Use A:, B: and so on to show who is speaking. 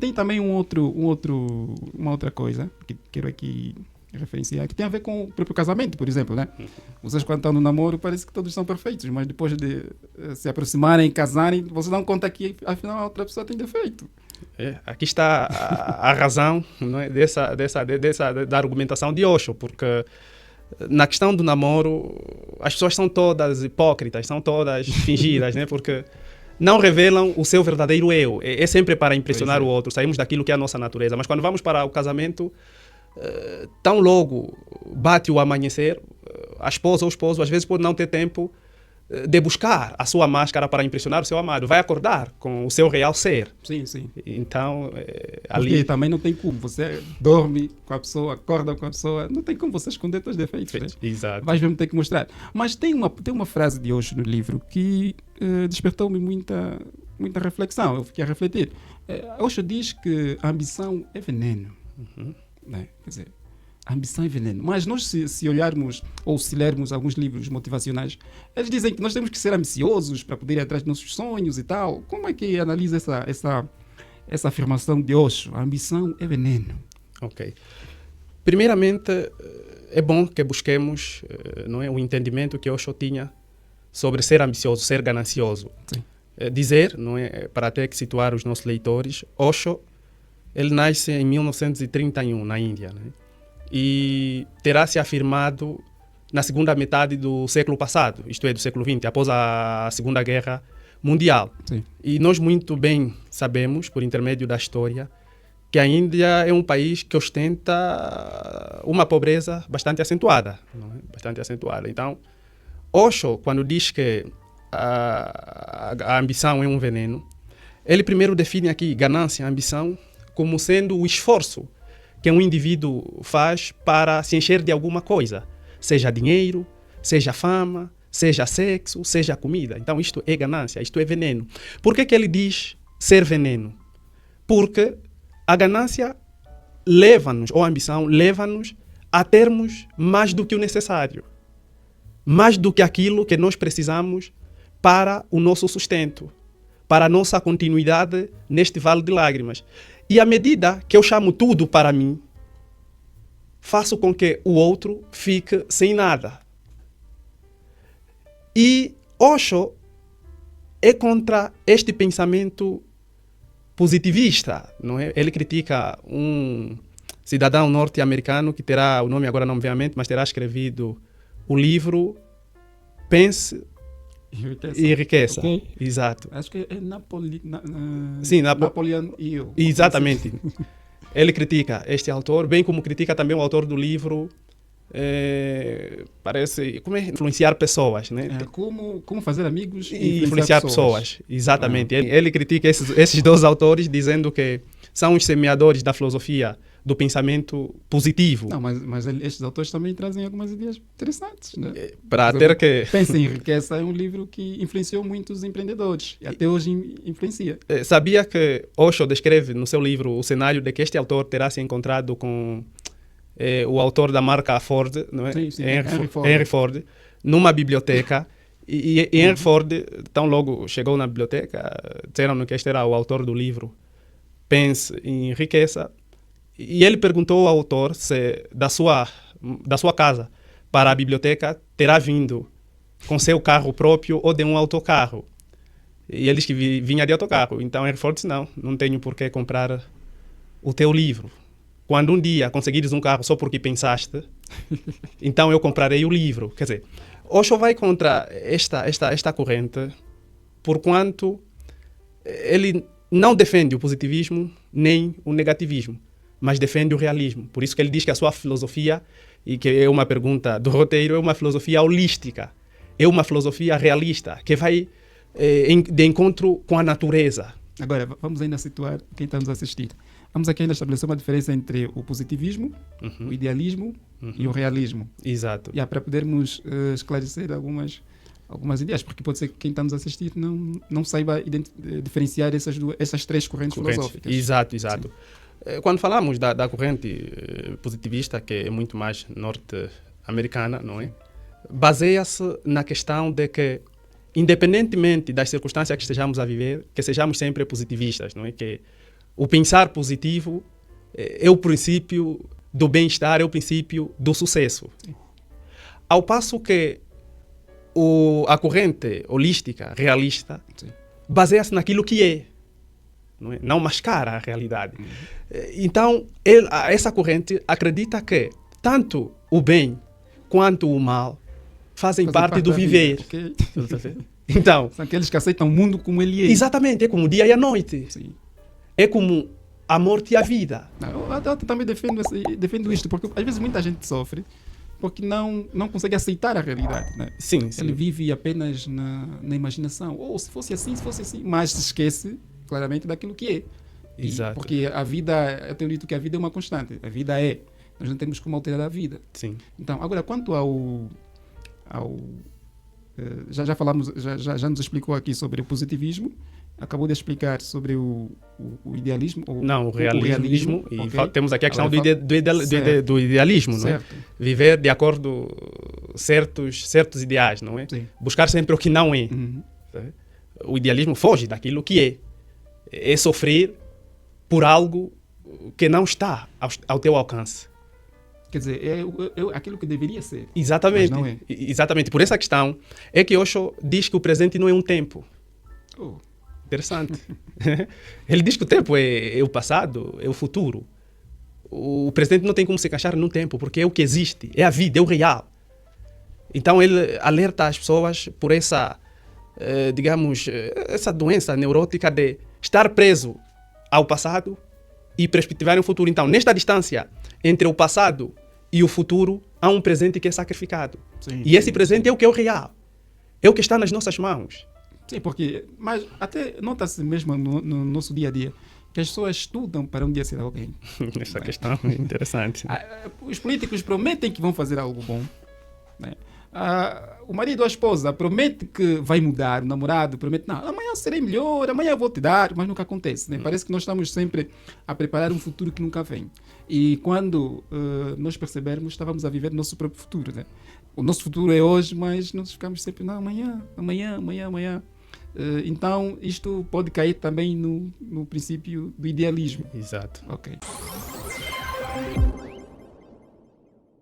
A: tem também uma outra coisa que quero aqui referenciar, que tem a ver com o próprio casamento, por exemplo, né? Vocês quando estão no namoro parece que todos são perfeitos, mas depois de se aproximarem, casarem, vocês dão conta que afinal a outra pessoa tem defeito.
B: Aqui está a razão, não é, da argumentação de Osho, porque na questão do namoro as pessoas são todas hipócritas, são todas fingidas, né? Porque não revelam o seu verdadeiro eu. É sempre para impressionar o outro, saímos daquilo que é a nossa natureza. Mas quando vamos para o casamento, tão logo bate o amanhecer, a esposa ou o esposo às vezes pode não ter tempo de buscar a sua máscara para impressionar o seu amado. Vai acordar com o seu real ser.
A: Sim, sim.
B: Então,
A: ali... Porque também não tem como. Você dorme com a pessoa, acorda com a pessoa, não tem como você esconder seus defeitos. Né?
B: Exato.
A: Vais mesmo ter que mostrar. Mas tem uma frase de hoje no livro que despertou-me muita reflexão. Eu fiquei a refletir. Osho diz que a ambição é veneno. Né? Quer dizer, a ambição é veneno. Mas nós, se olharmos ou se lermos alguns livros motivacionais, eles dizem que nós temos que ser ambiciosos para poder ir atrás dos nossos sonhos e tal. Como é que analisa essa afirmação de Osho? A ambição é veneno.
B: Ok. Primeiramente, é bom que busquemos não é, o entendimento que Osho tinha sobre ser ambicioso, ser ganancioso.
A: Sim.
B: Dizer, não é, para até que situar os nossos leitores, Osho, ele nasce em 1931 na Índia, né? E terá se afirmado na segunda metade do século passado, isto é, do século XX, após a Segunda Guerra Mundial.
A: Sim.
B: E nós muito bem sabemos, por intermédio da história, que a Índia é um país que ostenta uma pobreza bastante acentuada. Não é? Bastante acentuada. Então, Osho, quando diz que a ambição é um veneno, ele primeiro define aqui ganância, ambição, como sendo o esforço que um indivíduo faz para se encher de alguma coisa, seja dinheiro, seja fama, seja sexo, seja comida. Então isto é ganância, isto é veneno. Por que ele diz ser veneno? Porque a ganância leva-nos, ou a ambição leva-nos a termos mais do que o necessário, mais do que aquilo que nós precisamos para o nosso sustento, para a nossa continuidade neste vale de lágrimas. E à medida que eu chamo tudo para mim, faço com que o outro fique sem nada. E Osho é contra este pensamento positivista, não é? Ele critica um cidadão norte-americano que terá, o nome agora não me vem à mente, mas terá escrevido o livro Pense e Enriqueça.
A: Okay.
B: Exato.
A: Acho que é
B: Sim,
A: Napoleon Hill.
B: Exatamente. Ele critica este autor, bem como critica também o autor do livro, parece, como é influenciar pessoas, né?
A: Como fazer amigos
B: e influenciar pessoas. Exatamente. Ele critica esses dois autores, dizendo que são os semeadores da filosofia do pensamento positivo.
A: Não, mas estes autores também trazem algumas ideias interessantes, né?
B: Para ter que...
A: Pense em Enriqueça é um livro que influenciou muitos empreendedores e até hoje influencia.
B: Sabia que Osho descreve no seu livro o cenário de que este autor terá se encontrado com o autor da marca Ford, não é?
A: Sim,
B: Henry Ford, numa biblioteca. E Henry Ford, tão logo chegou na biblioteca, disseram que este era o autor do livro Pense em Enriqueça. E ele perguntou ao autor se da sua casa para a biblioteca terá vindo com seu carro próprio ou de um autocarro. E ele disse que vinha de autocarro. Então Henry Ford disse, não tenho por que comprar o teu livro. Quando um dia conseguires um carro só porque pensaste, então eu comprarei o livro. Quer dizer, Osho vai contra esta corrente, porquanto ele não defende o positivismo nem o negativismo, mas defende o realismo. Por isso que ele diz que a sua filosofia, e que é uma pergunta do roteiro, é uma filosofia holística, é uma filosofia realista, que vai de encontro com a natureza.
A: Agora, vamos ainda situar quem está nos assistir. Vamos aqui ainda estabelecer uma diferença entre o positivismo, o idealismo e o realismo.
B: Exato.
A: Para podermos esclarecer algumas ideias, porque pode ser que quem está nos assistir não saiba diferenciar essas três correntes filosóficas.
B: Exato. Sim. Quando falamos da corrente positivista, que é muito mais norte-americana, não é? Baseia-se na questão de que, independentemente das circunstâncias que estejamos a viver, que sejamos sempre positivistas, não é? Que O pensar positivo é o princípio do bem-estar, é o princípio do sucesso.
A: Sim.
B: Ao passo que a corrente holística, realista,
A: Sim.
B: baseia-se naquilo que é, não mascara a realidade. Então, essa corrente acredita que tanto o bem quanto o mal fazem parte do
A: da
B: viver.
A: vida, ok?
B: Então,
A: São aqueles que aceitam o mundo como ele é.
B: exatamente, é como o dia e a noite.
A: Sim.
B: É como a morte e a vida.
A: Eu também defendo isto, porque às vezes muita gente sofre porque não consegue aceitar a realidade. Né?
B: Sim, sim.
A: Ele vive apenas na imaginação. Ou se fosse assim, mas se esquece claramente daquilo que é.
B: Exato.
A: Porque a vida, eu tenho dito que a vida é uma constante. A vida é. Nós não temos como alterar a vida.
B: Sim.
A: Então, agora, quanto já falamos, já nos explicou aqui sobre o positivismo, acabou de explicar sobre o idealismo.
B: O realismo. E
A: okay.
B: temos aqui a questão
A: Agora
B: do idealismo, não é?
A: Certo.
B: Viver de acordo com certos ideais, não é?
A: Sim.
B: Buscar sempre o que não é.
A: Uhum.
B: O idealismo foge daquilo que é. É sofrer por algo que não está ao teu alcance.
A: Quer dizer, é aquilo que deveria ser.
B: Exatamente.
A: Mas não é.
B: Exatamente. Por essa questão é que Osho diz que o presente não é um tempo.
A: Oh.
B: Interessante. Ele diz que o tempo é o passado, é o futuro. O presente não tem como se encaixar num tempo, porque é o que existe, é a vida, é o real. Então ele alerta as pessoas por essa, essa doença neurótica de estar preso ao passado e perspectivar o futuro. Então, nesta distância entre o passado e o futuro, há um presente que é sacrificado.
A: Sim,
B: e esse presente é o que é o real. É o que está nas nossas mãos.
A: Sim, porque, mas até nota-se mesmo no nosso dia a dia que as pessoas estudam para um dia ser alguém.
B: Essa questão é interessante.
A: Os políticos prometem que vão fazer algo bom. Né? O marido ou a esposa promete que vai mudar, o namorado promete, não, amanhã serei melhor, amanhã eu vou te dar, mas nunca acontece. Né? Parece que nós estamos sempre a preparar um futuro que nunca vem. E quando nós percebermos, estávamos a viver o nosso próprio futuro. Né? O nosso futuro é hoje, mas nós ficamos sempre, não, amanhã. Então, isto pode cair também no princípio do idealismo.
B: Exato.
A: Ok.